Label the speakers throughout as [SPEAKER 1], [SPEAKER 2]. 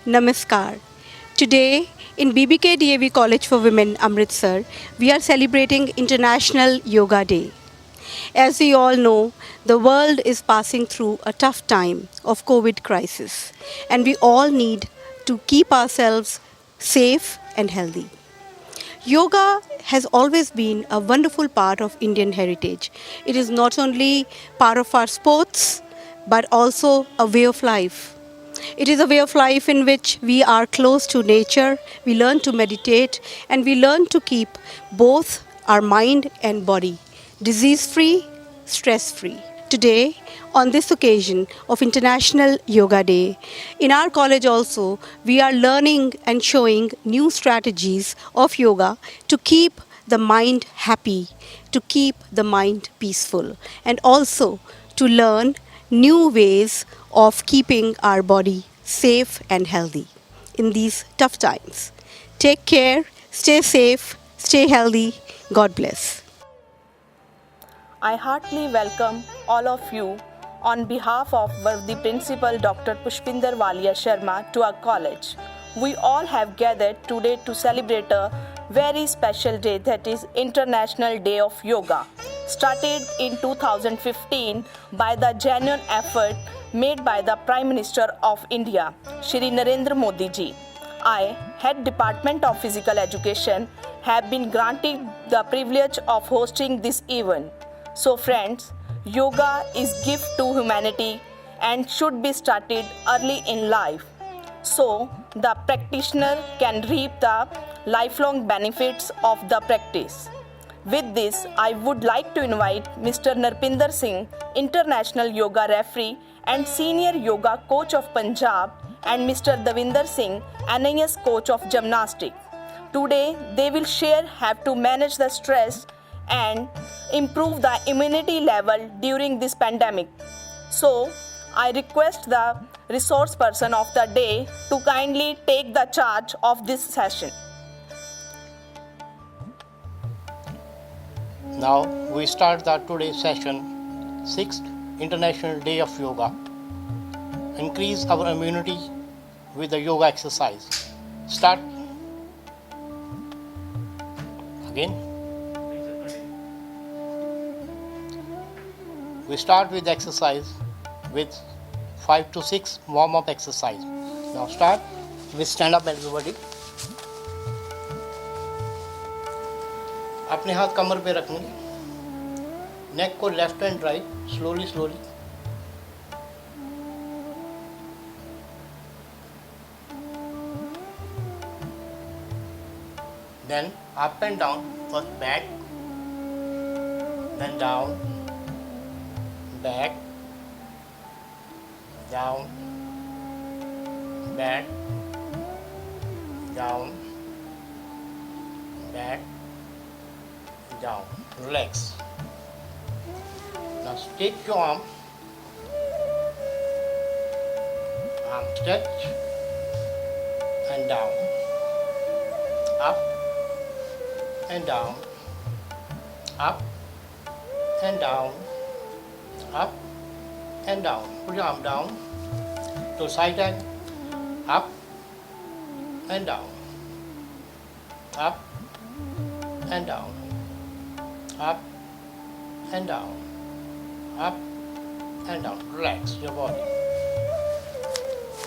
[SPEAKER 1] Namaskar. Today in BBK DAV College for Women, Amritsar, we are celebrating International Yoga Day. As we all know, the world is passing through a tough time of COVID crisis, and we all need to keep ourselves safe and healthy. Yoga has always been a wonderful part of Indian heritage. It is not only part of our sports, but also a way of life. It is a way of life in which we are close to nature, we learn to meditate, and we learn to keep both our mind and body disease free, stress free. Today, on this occasion of International Yoga Day, in our college also, we are learning and showing new strategies of yoga to keep the mind happy, to keep the mind peaceful, and also to learn new ways of keeping our body safe and healthy in these tough times. Take care, stay safe, stay healthy. God bless.
[SPEAKER 2] I heartily welcome all of you on behalf of the Principal Dr. Pushpinder Walia Sharma to our college. We all have gathered today to celebrate a very special day, that is International Day of Yoga. Started in 2015 by the genuine effort made by the Prime Minister of India, Shri Narendra Modi ji. I, Head Department of Physical Education, have been granted the privilege of hosting this event. So friends, yoga is gift to humanity and should be started early in life, so the practitioner can reap the lifelong benefits of the practice. With this, I would like to invite Mr. Narpinder Singh, International Yoga Referee and Senior Yoga Coach of Punjab, and Mr. Davinder Singh, NIS Coach of Gymnastics. Today, they will share how to manage the stress and improve the immunity level during this pandemic. So, I request the resource person of the day to kindly take the charge of this session.
[SPEAKER 3] Now we start the today's session, 6th International Day of Yoga. Increase our immunity with the yoga exercise. Start. Again. We start with exercise with 5 to 6 warm-up exercise. Now start with stand up everybody. अपने हाथ कमर पे रखने, नेक को left and right slowly slowly. Then up and down, first back, then down, back, down, back, down, back, down. Relax. Now take your arm touch and down, up and down, up and down, up and down. Put your arm down to side and up and down, up and down, up and down, up and down. Relax your body.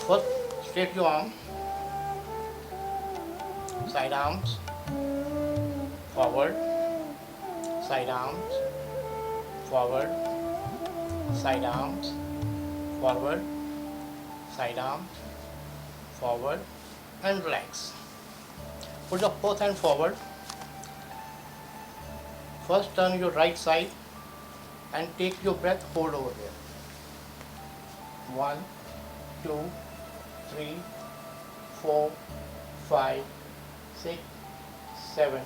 [SPEAKER 3] First, straight your arm, side arms, forward, side arms, forward, side arms, forward, side arms, forward, and relax. Put your both hand forward. First turn your right side and take your breath, hold over there. 1, 2, 3, 4, 5, 6, 7,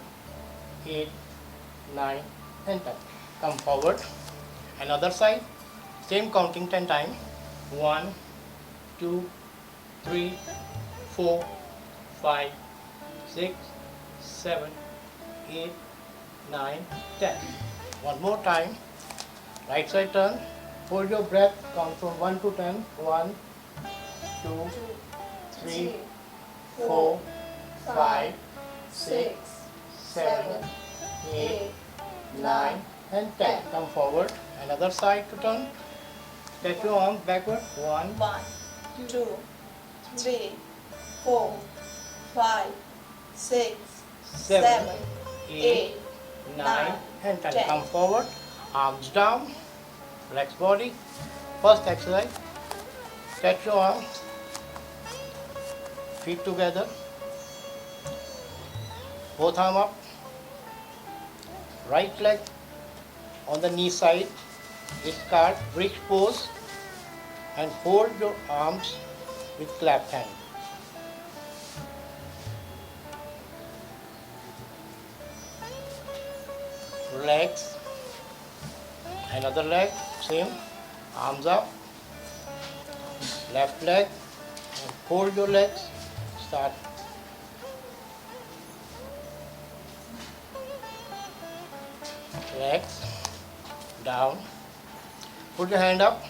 [SPEAKER 3] 8, 9, and 10. Come forward. Another side, same counting 10 times. 1, 2, 3, 4, 5, 6, 7, 8, 9, 10. One more time. Right side turn. Hold your breath. Count from 1 to 10. 1, 2, 3, 4, 5, 6, 7, 8, 9 and 10. Come forward. Another side to turn. Stretch your arms backward. 1,
[SPEAKER 2] 1, 2, 3, 4, 5, 6,
[SPEAKER 3] 7,
[SPEAKER 2] 7,
[SPEAKER 3] 8,
[SPEAKER 2] 8,
[SPEAKER 3] 9 and 10.
[SPEAKER 2] 10.
[SPEAKER 3] Come forward. Arms down. Relax body. First exercise. Stretch your arms. Feet together. Both arms up. Right leg on the knee side. Start bridge pose and hold your arms with clapped hand. Relax. Another leg, same. Arms up. Left leg and hold your legs. Start. Relax. Down. Put your hand up.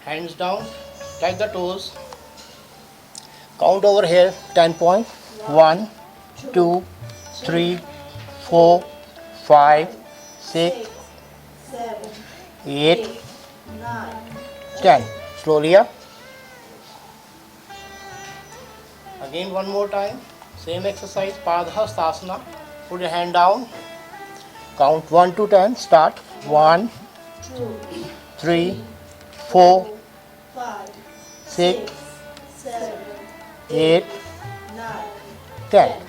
[SPEAKER 3] Hands down. Touch the toes. Count over here 10 points. 1, 2, 3, 4, 5, 6,
[SPEAKER 2] 7,
[SPEAKER 3] 8,
[SPEAKER 2] 9,
[SPEAKER 3] 10. Slowly up. Again one more time. Same exercise. Padhastasana. Put your hand down. Count 1 to 10. Start. 1,
[SPEAKER 2] 2,
[SPEAKER 3] 3, 4,
[SPEAKER 2] 5,
[SPEAKER 3] 6,
[SPEAKER 2] 7,
[SPEAKER 3] 8,
[SPEAKER 2] 9,
[SPEAKER 3] 10.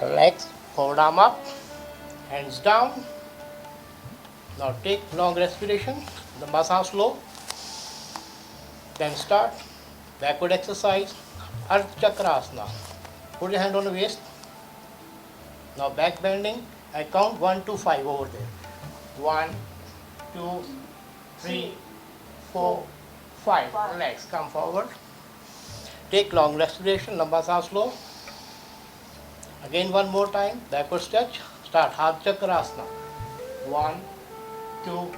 [SPEAKER 3] Relax. Forward arm up. Hands down. Now take long respiration. The massage slow. Then start. Backward exercise. Ardha Chakrasana. Put your hand on the waist. Now back bending. I count 1 to 5 over there. 1, 2, 3, 4, 5. Relax. Come forward. Take long respiration. Lamba सांस लो. Again one more time. Backward stretch. Start. Ardha Chakrasana. 1, 2,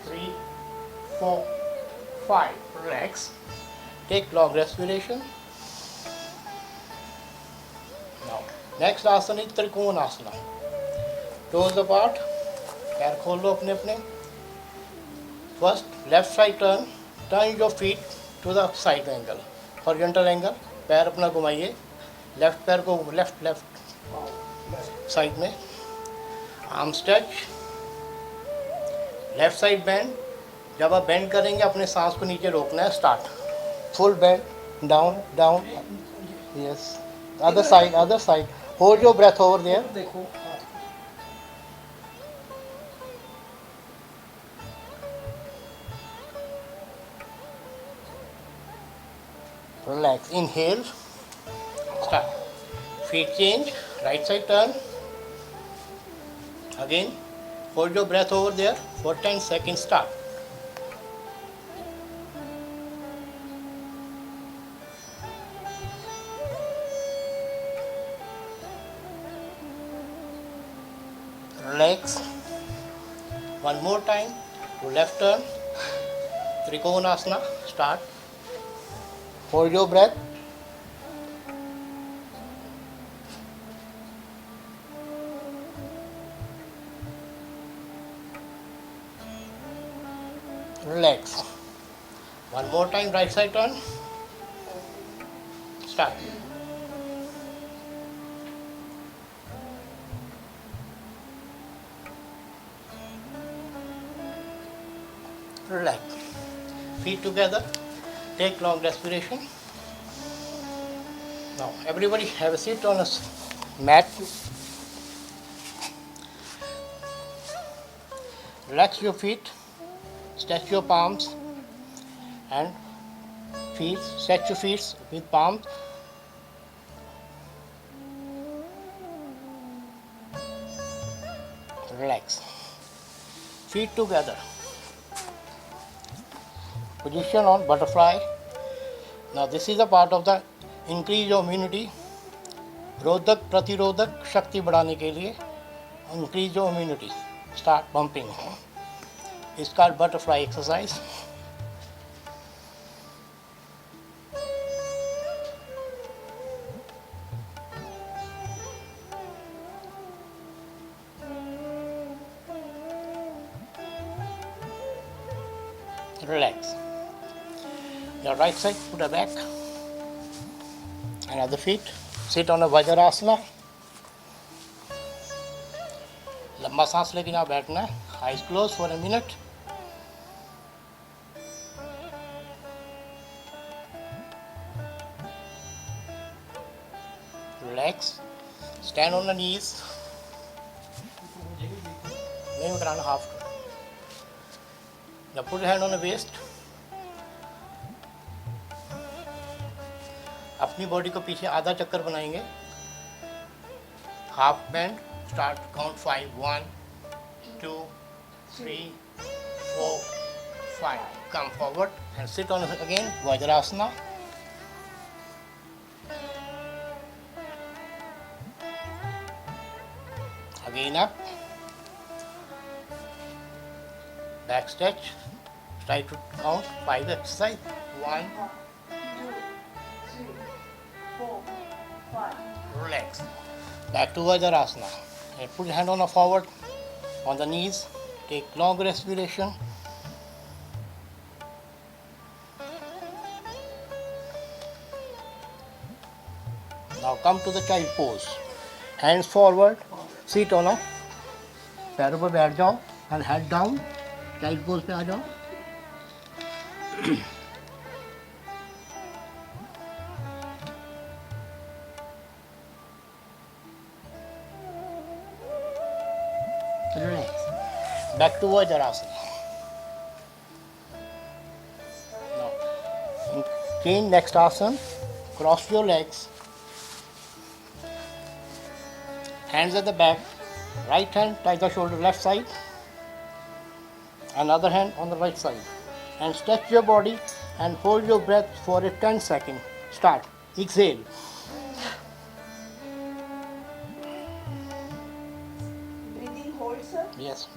[SPEAKER 3] 3, 4, 5. Relax. Take long respiration. Now, next asana is Trikonasana. Toes apart. पैर खोल लो अपने अपने. First, left side turn. Turn your feet to the side angle. Horizontal angle. पैर अपना घुमाइए. Left पैर को left side में. Arm stretch. Left side bend. जब आप बेंड करेंगे अपने सांस को नीचे रोकना है. Start. Full bend. Down. Yes. Other side. Hold your breath over there.
[SPEAKER 4] देखो
[SPEAKER 3] Relax. Inhale. Start. Feet change. Right side turn. Again. Hold your breath over there for 10 seconds. Start. Relax. One more time. To left turn. Trikonasana. Start. Hold your breath. Relax. One more time, right side turn. Start. Relax. Feet together. Take long respiration. Now, everybody have a seat on a mat. Relax your feet. Stretch your palms and feet. Stretch your feet with palms. Relax. Feet together. Position on butterfly. Now this is a part of the increase of immunity. रोधक प्रतिरोधक शक्ति बढ़ाने के लिए increase your immunity. Start pumping. It's called butterfly exercise. relax. Your right side, put it back. And other feet, sit on a Vajrasana. लंबा सांस लेके यहाँ बैठना है. Eyes closed for a minute. Relax. Stand on the knees. नहीं उतराना half. Now put your hand on the waist. अपनी body को पीछे आधा चक्कर बनाएंगे. Half band. Start. Count 5. 1 2 3 4 5. Come forward and sit on it again. Vajrasana. Again up. Back stretch. Try to count 5 exercise. 1 2 3 4 5. Relax. Back to Vajrasana. And put your hand on the forward, on the knees. Take long respiration. Now come to the child pose. Hands forward. Sit on a पैरों पर बैठ जाओ and head down. Child pose पे आ जाओ. Relax. Back to Vajrasana. Now, change next asana. Cross your legs. Hands at the back. Right hand touch the shoulder left side. Another hand on the right side. And stretch your body and hold your breath for a 10 seconds. Start. Exhale.
[SPEAKER 2] Breathing hold, sir.
[SPEAKER 3] Yes.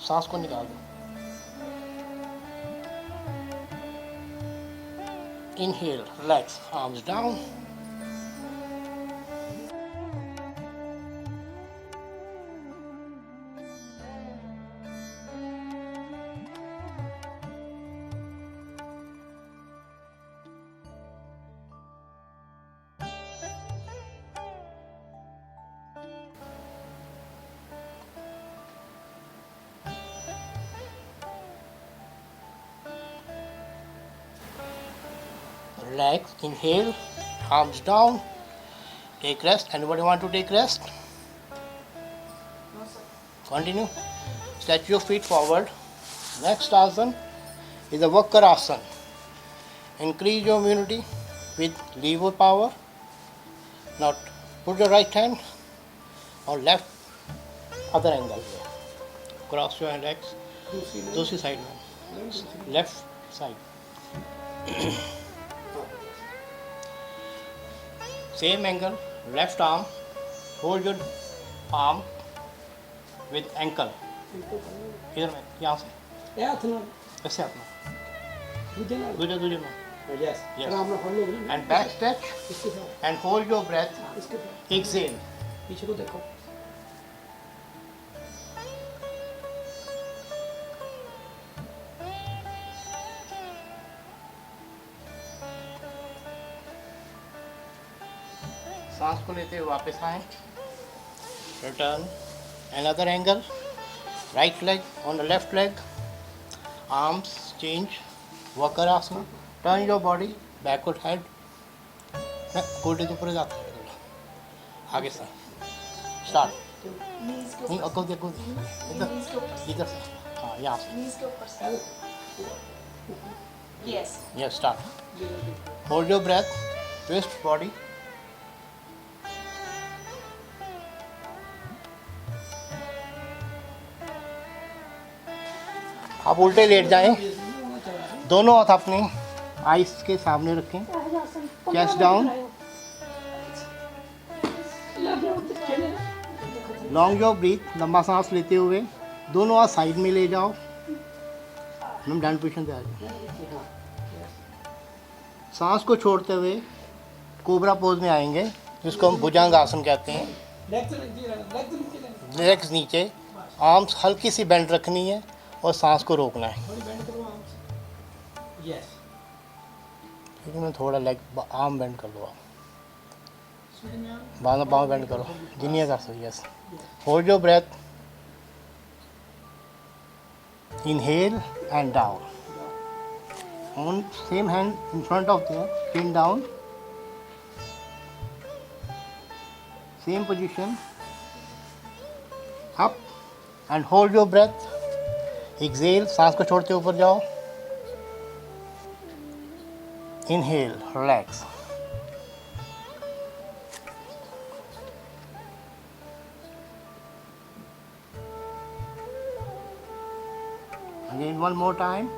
[SPEAKER 3] सांस को निकाल दो. Inhale. Relax. Arms down. Relax. Inhale. Arms down. Take rest. Anybody want to take rest?
[SPEAKER 2] No, sir.
[SPEAKER 3] Continue. Stretch your feet forward. Next asana is a Vakrasana. Increase your immunity with lever power. Now put your right hand on left other angle. Cross your legs. दूसरी side में. Left side. Same angle, left arm, hold your arm with ankle. इधर में, यहाँ से. ऐसे हाथ में. दूजे में.
[SPEAKER 4] Yes.
[SPEAKER 3] Yes.
[SPEAKER 4] आराम से follow करो.
[SPEAKER 3] And back stretch
[SPEAKER 4] इसके साथ.
[SPEAKER 3] and hold your breath.
[SPEAKER 4] इसके साथ.
[SPEAKER 3] Exhale.
[SPEAKER 4] पीछे को देखो.
[SPEAKER 3] सांस को लेते हुए वापस आए. Return. Another angle. Right leg on the left leg. Arms change. Vakrasana. Turn your body. Backward head. गोडे के ऊपर जाता है. आगे से. Start.
[SPEAKER 2] Knees के
[SPEAKER 3] नहीं
[SPEAKER 2] ऊपर.
[SPEAKER 3] अको देखो. इधर.
[SPEAKER 2] Knees के ऊपर.
[SPEAKER 3] इधर से. हाँ यहाँ से.
[SPEAKER 2] Knees के ऊपर, sir. Yes.
[SPEAKER 3] Yes. Start. Hold your breath. Twist body. आप उल्टे लेट जाएं. दोनों हाथ अपने आईज के सामने रखें. Chest down. Long your breathe. लंबा सांस लेते हुए दोनों हाथ साइड में ले जाओ. हम डाउन पोजीशन पे आ जाए. सांस को छोड़ते हुए कोबरा पोज में आएंगे, जिसको हम भुजंग आसन कहते हैं. लेग्स नीचे. आर्म्स हल्की सी बेंड रखनी है और सांस को रोकना है.
[SPEAKER 4] Yes.
[SPEAKER 3] ठीक है, मैं थोड़ा लेग आर्म बेंड कर दो आप,
[SPEAKER 4] Sitting down.
[SPEAKER 3] बांधा पाँव बेंड करो जिन्नी कर सो. Yes, hold your breath, inhale and down. On same hand in front of the chin down, same position, up and hold your breath. Exhale, सांस को छोड़ते ऊपर जाओ. Inhale, relax. Again, one more time.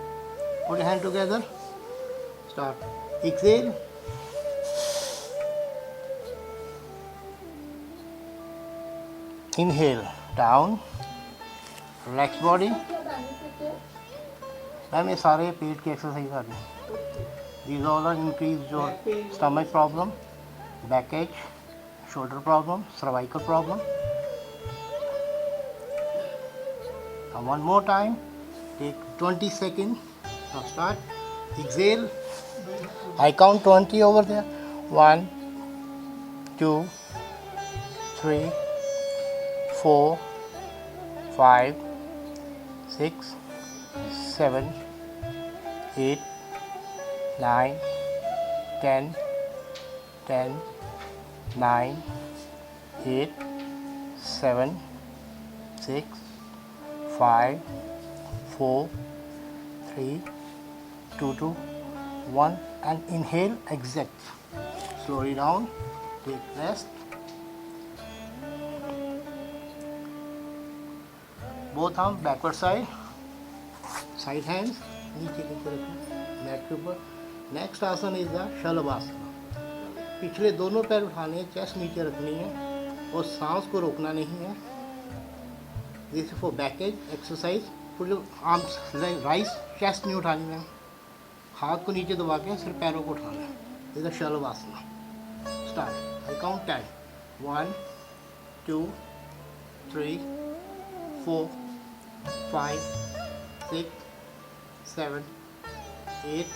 [SPEAKER 3] Put your hand together. Start. Exhale. Inhale, down. Relax body. Ma'am ये सारे पेट की exercise आ रही. These all are increase your stomach problem, backache, shoulder problem, cervical problem. And one more time. Take 20 seconds. Now start. Exhale. I count 20 over there. 1, 2, 3, 4, 5, 6, 7, 8, 9, 10, 10, 9, 8, 7, 6, 5, 4, 3, 2, 2, 1, and inhale, exit. Slowly down, take rest. Both arms backward side, side hands, नीचे की तरफ mat के ऊपर. Next आसन is the शलभासना. पिछले दोनों पैर उठाने हैं, चेस्ट नीचे रखनी है और सांस को रोकना नहीं है. This for baggage exercise. Put your arms rise, chest नहीं उठानी है, हाथ को नीचे दबा के सिर्फ पैरों को उठाना है. This is Shalabhasana. Start. I count 10. 1, 2, 3, 4, 5, 6, 7, 8,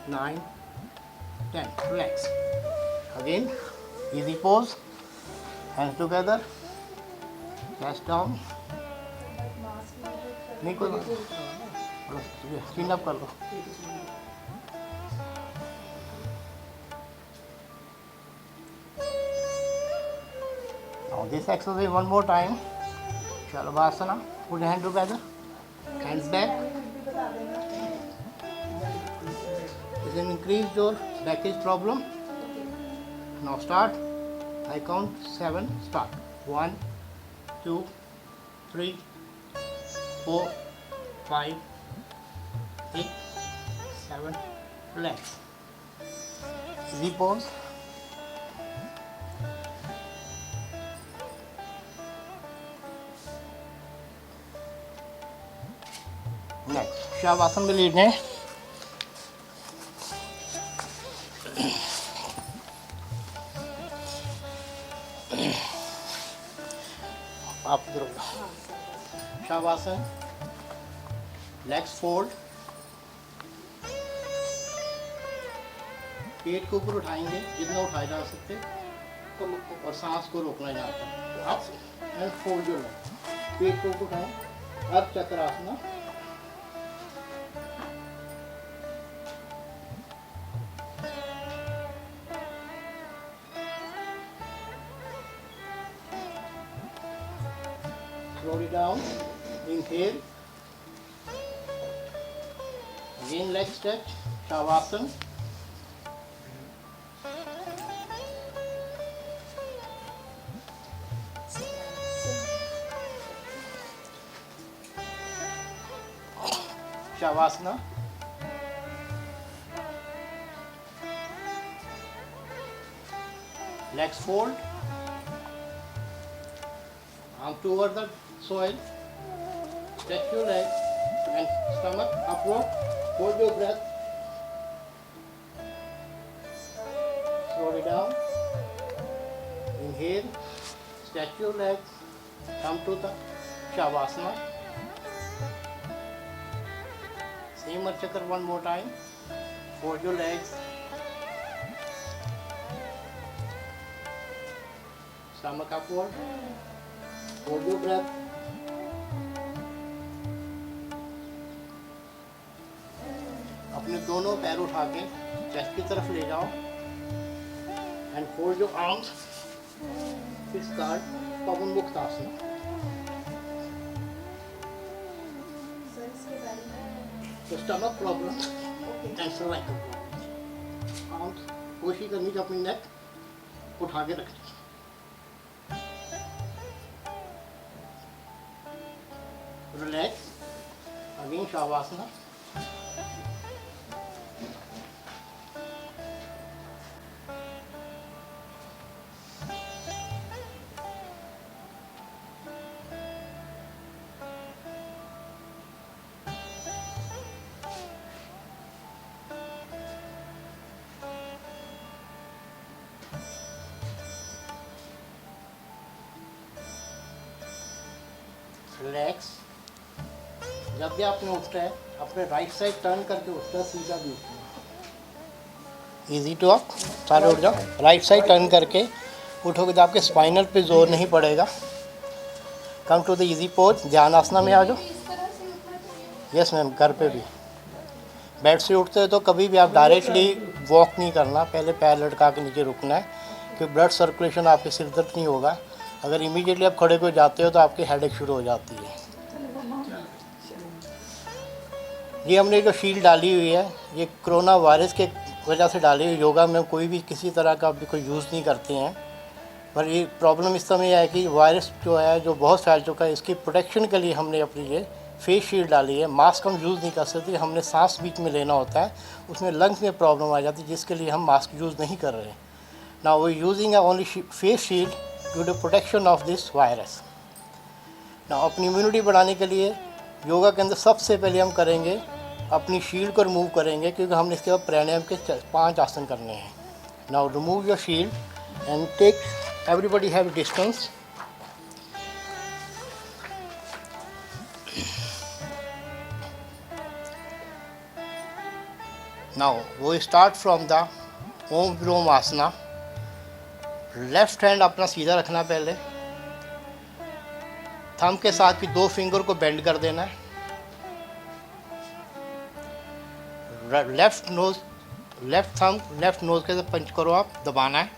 [SPEAKER 3] 9, 10. Relax. Again, easy pose. Hands together. Chest down. नहीं कोई बात नहीं. स्टैंड अप कर लो. Now this exercise one more time. Shalabhasana. Put your hand together. Hands back. This will increase your backage problem. Now start. I count 7. Start. 1, 2, 3, 4, 5, 6, 7. Relax. Easy pose. Next, Shavasana में लेटना है. आप इधर आओ. Shavasana. Legs fold. पेट को ऊपर उठाएंगे जितना उठाया जा सकते और सांस को रोकना जाता है. आप एंड फोल्ड योर लेग. पेट को ऊपर उठाएं. अर्ध Chakrasana. Slowly down. Inhale. Again leg stretch. Shavasana. Shavasana. Legs fold. Arm toward the soil. Stretch your legs and stomach upward. Hold your breath. Slowly down. Inhale. Stretch your legs. Come to the Shavasana. Same Archakar one more time. Hold your legs. Stomach upward. Hold your breath. अपने दोनों पैर उठा के chest की तरफ ले जाओ and hold your arms fish guard Pawanmuktasana तो stomach problem and cervical problem arms कोशिश करनी कि अपनी नेक उठा के रखें रिलैक्स अगेन शवासना रिलैक्स जब भी आपने उठना है अपने राइट साइड टर्न करके उठना है सीधा भी उठना है ईजी टू अप सारे उठ जाओ राइट साइड टर्न करके उठोगे तो आपके स्पाइनल पे जोर नहीं पड़ेगा come to the easy pose Dhyanasana में आ जाओ यस मैम घर पे भी बेड से उठते हो तो कभी भी आप डायरेक्टली वॉक नहीं करना पहले पैर लटका के नीचे रुकना है क्योंकि ब्लड सर्कुलेशन आपके सिर दर्द नहीं होगा अगर इमीडिएटली आप खड़े हो जाते हो तो आपकी हेडेक शुरू हो जाती है ये हमने जो शील्ड डाली हुई है ये कोरोना वायरस के वजह से डाली हुई योगा में कोई भी किसी तरह का भी कोई यूज़ नहीं करते हैं पर ये प्रॉब्लम इस समय है कि वायरस जो है जो बहुत फैल चुका है इसकी प्रोटेक्शन के लिए हमने अपनी ये फेस शील्ड डाली है मास्क हम यूज़ नहीं कर सकते हमने सांस बीच में लेना होता है उसमें लंग्स में प्रॉब्लम आ जाती है जिसके लिए हम मास्क यूज़ नहीं कर रहे ना वो using only face shield to the protection of this virus ना अपनी इम्यूनिटी बढ़ाने के लिए योगा के अंदर सबसे पहले हम करेंगे अपनी शील्ड को रिमूव करेंगे क्योंकि हमने इसके बाद प्राणायाम के 5 आसन करने हैं now remove your shield and take everybody have distance now वो start from the Om Vilom asana left hand अपना सीधा रखना पहले थंब के साथ भी 2 फिंगर को बेंड कर देना है लेफ्ट थंब लेफ्ट नोज के साथ पंच करो आप दबाना है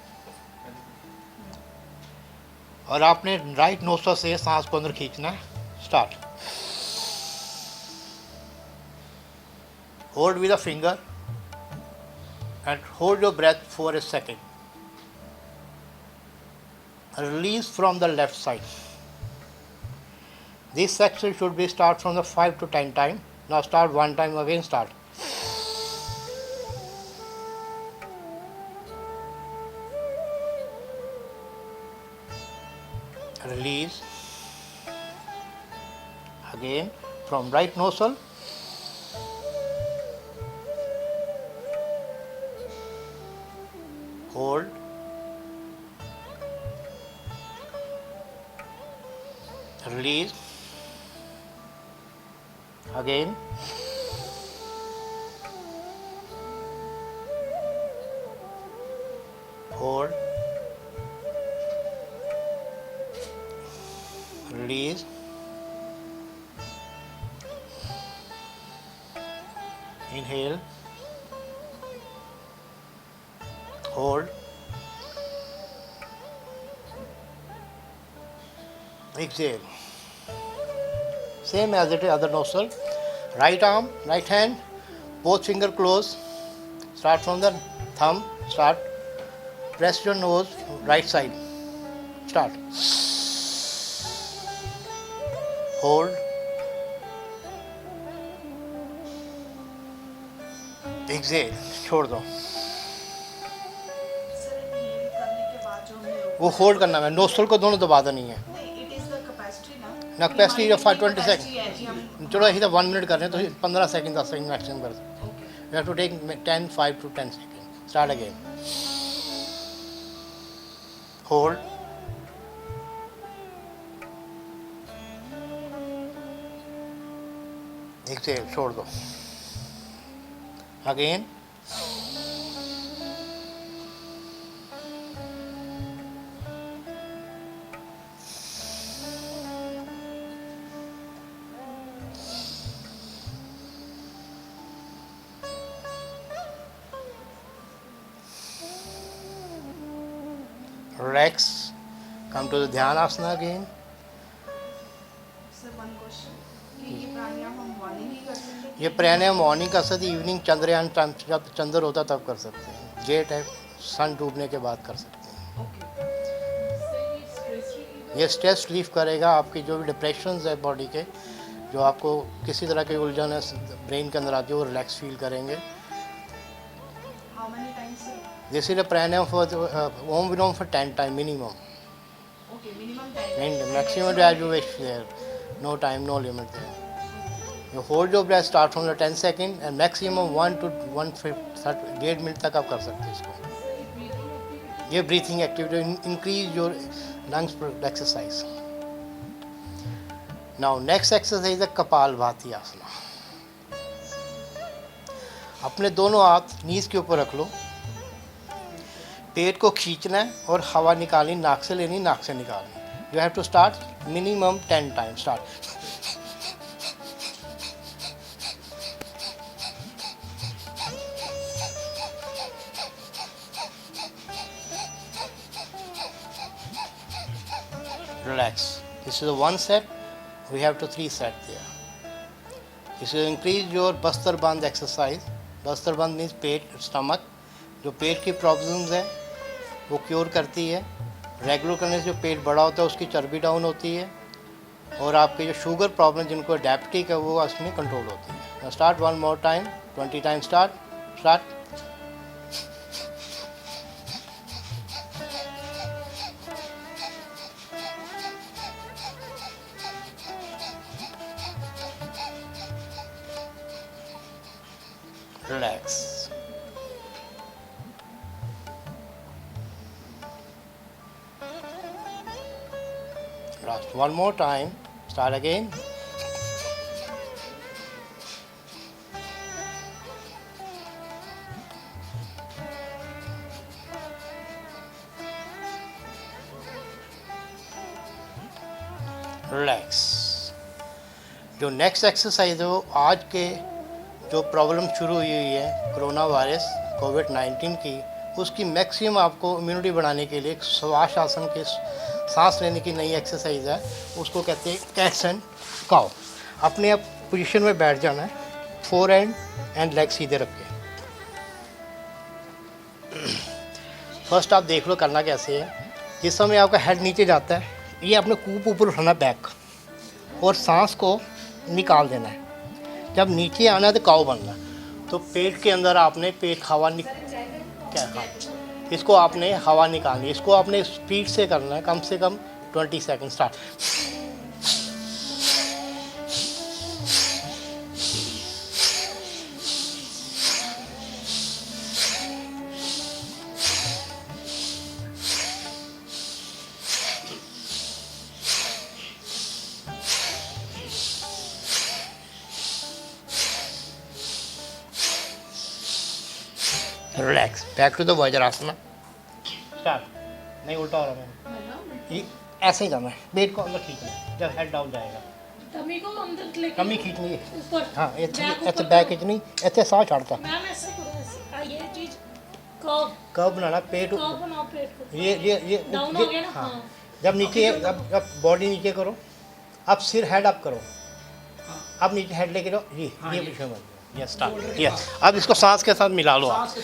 [SPEAKER 3] और आपने राइट नोस्ट्रल से सांस को अंदर खींचना है start hold with a finger and hold your breath for a second release from the left side this section should be start from the 5 to 10 time now start one time again start release again from right nostril hold release again hold release inhale hold exhale same as it is other nostril right arm right hand both finger close start from the thumb start press your nose right side start hold exhale छोड़ दो वो hold करना है nostril को दोनों दबा देनी है ना कैपेसिटी जो 520 सेकंड चलो ऐसे 1 मिनट कर रहे हैं तो 15 सेकंड 10 सेकंड मैक्सिमम कर सकते हैं you have to take 5 to 10 second start again hold exhale छोड़ दो again Relax. Come to the Dhyanasana again.
[SPEAKER 2] Sir one question कि ये प्राणायाम हम मॉर्निंग ही कर सकते हैं?
[SPEAKER 3] ये प्राणायाम मॉर्निंग कर सकते, इवनिंग चंद्रयान टाइम जब चंद्र होता तब कर सकते हैं, डे टाइम सन डूबने के बाद कर सकते हैं। ये स्ट्रेस रिलीफ करेगा, आपकी जो भी डिप्रेशन है बॉडी के, जो आपको किसी तरह की उलझन है ब्रेन के अंदर आती है, वो रिलैक्स फील करेंगे।
[SPEAKER 2] How many times?
[SPEAKER 3] This is a pranayama for ओम Vilom for 10 time minimum,
[SPEAKER 2] okay, minimum 10
[SPEAKER 3] and maximum as you wish there, no time, no limit there. You hold your breath, start from the 10 second and maximum 1 to 1.5 minute तक आप कर सकते हैं इसको। ये breathing activity increase your lungs exercise. Now next exercise है कपालभाति आसना। अपने दोनों हाथ नीज के ऊपर रख लो, पेट को खींचना है और हवा निकालनी, नाक से लेनी, नाक से निकालनी। You have to start minimum 10 time. Start. Relax. This is a 1 set. We have to 3 set there. This will increase your Bastar Bandh exercise. Bastar Bandh means pet, stomach. जो पेट की प्रॉब्लम्स है वो क्योर करती है। Regular करने से जो पेट बड़ा होता है उसकी चर्बी डाउन होती है, और आपके जो शुगर प्रॉब्लम जिनको डायबिटिक है वो उसमें कंट्रोल होती है। Start 1 more time, 20 time. Start. Relax. Last 1 more time. Start again. Relax. जो नेक्स्ट एक्सरसाइज है वो आज के जो प्रॉब्लम शुरू हुई है कोरोना वायरस कोविड-19 की, उसकी मैक्सिमम आपको इम्यूनिटी बढ़ाने के लिए एक श्वास आसन के सांस लेने की नई एक्सरसाइज है, उसको कहते हैं कैट्स एंड काउ। अपने आप पोजीशन में बैठ जाना है, 4 एंड लेग सीधे रख के। फर्स्ट आप देख लो करना कैसे है। जिस समय आपका हेड नीचे जाता है, ये अपने कूप ऊपर उठाना बैक, और सांस को निकाल देना है। जब नीचे आना है तो काउ बनना है। तो पेट के अंदर आपने पेट हवा क्या हाँ, इसको आपने हवा निकालनी है। इसको आपने स्पीड से करना है, कम से कम 20 second. Start. Relax. Back to the Vajrasana. Start. नहीं, उल्टा हो रहा है। ये ऐसे ही जाना है, पेट को अंदर खींचना है। जब हेड डाउन जाएगा
[SPEAKER 4] टमी को अंदर लेके
[SPEAKER 3] कमी खींचनी है।
[SPEAKER 4] ऊपर।
[SPEAKER 3] हाँ,
[SPEAKER 4] बैक
[SPEAKER 3] ऐसे
[SPEAKER 4] ऊपर
[SPEAKER 3] बैक खींचनी, ऐसे सांस छाड़ता।
[SPEAKER 4] मैम ऐसे करो, ऐसे ये चीज कर्व
[SPEAKER 3] कब बनाना पेट,
[SPEAKER 4] कर्व बनाओ पेट को।
[SPEAKER 3] ये
[SPEAKER 4] डाउन हो गया ना।
[SPEAKER 3] हाँ।
[SPEAKER 4] हाँ
[SPEAKER 3] जब नीचे, जब बॉडी नीचे करो, अब सिर हेड अप करो, अब नीचे हेड लेके जाओ। ये पोजीशन बन गया। Yes, start. यस, अब इसको सांस के साथ मिला लो आप।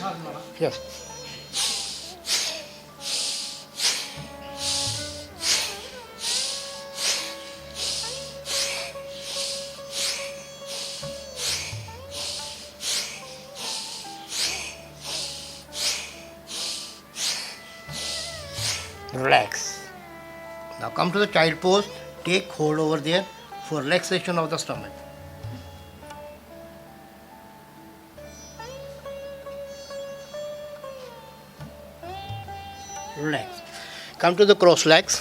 [SPEAKER 3] Yes. Relax. Now come to the child pose. Take hold over there for relaxation of the stomach. Relax. Come to the cross legs.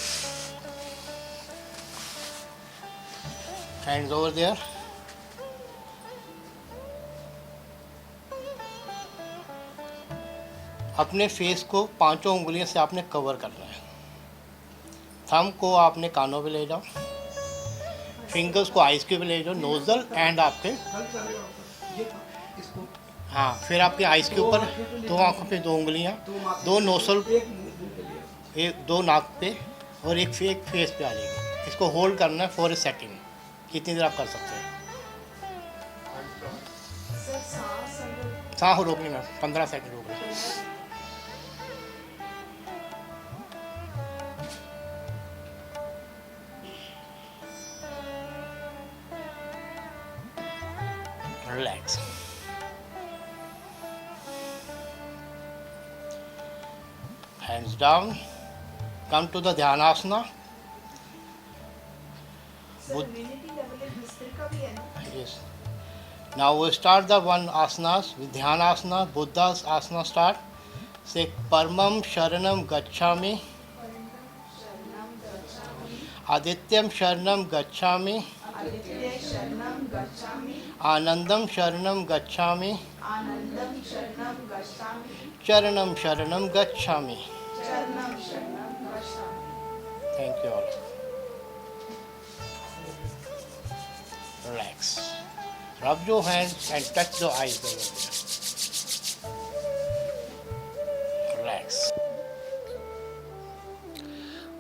[SPEAKER 3] Hands over there. अपने फेस को पांचों उंगलियों से आपने कवर करना है। थंब को आपने कानों पे ले जाओ, फिंगर्स को आइज के पे ले जाओ, नोजल एंड आपके, हाँ, फिर आपके आइज के ऊपर, दो आंखों पे दो उंगलियां, दो नोजल, एक दो नाक पे और एक फेस पे आ जाएगी। इसको होल्ड करना है फॉर ए सेकेंड। कितनी देर आप कर सकते हैं? सांस रोकनी है, 15 सेकंड रोक लें। Relax. Hands down. Come to the Dhyanasana. Yes. Now we start the one asanas with Dhyanasana. Buddha's asana start. Say Paramam Sharanam Gacchami. Adityam Sharanam Gacchami. Anandam Sharanam Gacchami. Charanam Sharanam Gacchami. Thank you all. Relax. Rub your hands and touch the eyes over there. Relax.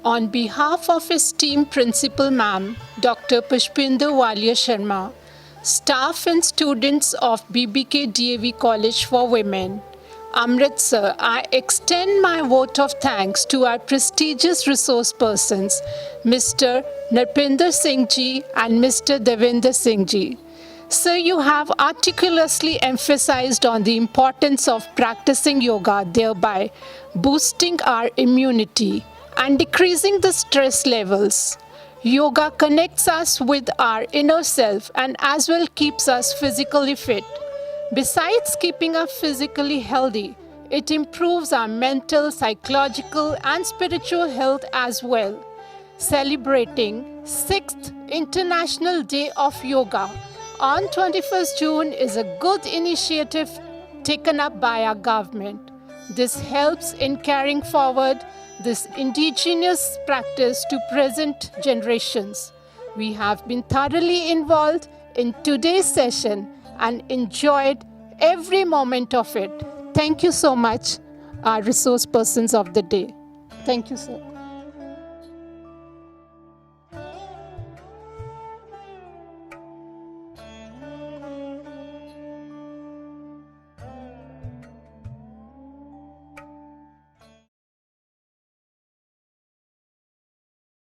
[SPEAKER 5] On behalf of esteemed Principal Ma'am, Dr. Pushpinder Walia Sharma, staff and students of BBK DAV College for Women, Amritsar, I extend my vote of thanks to our prestigious resource persons, Mr. Narpinder Singh Ji and Mr. Devinder Singh Ji. Sir, you have articulously emphasized on the importance of practicing yoga, thereby boosting our immunity and decreasing the stress levels. Yoga connects us with our inner self and as well keeps us physically fit. Besides keeping us physically healthy, it improves our mental, psychological and spiritual health as well. Celebrating 6th International Day of Yoga on 21st June is a good initiative taken up by our government. This helps in carrying forward this indigenous practice to present generations. We have been thoroughly involved in today's session and enjoyed every moment of it. Thank you so much, our resource persons of the day. Thank you, sir.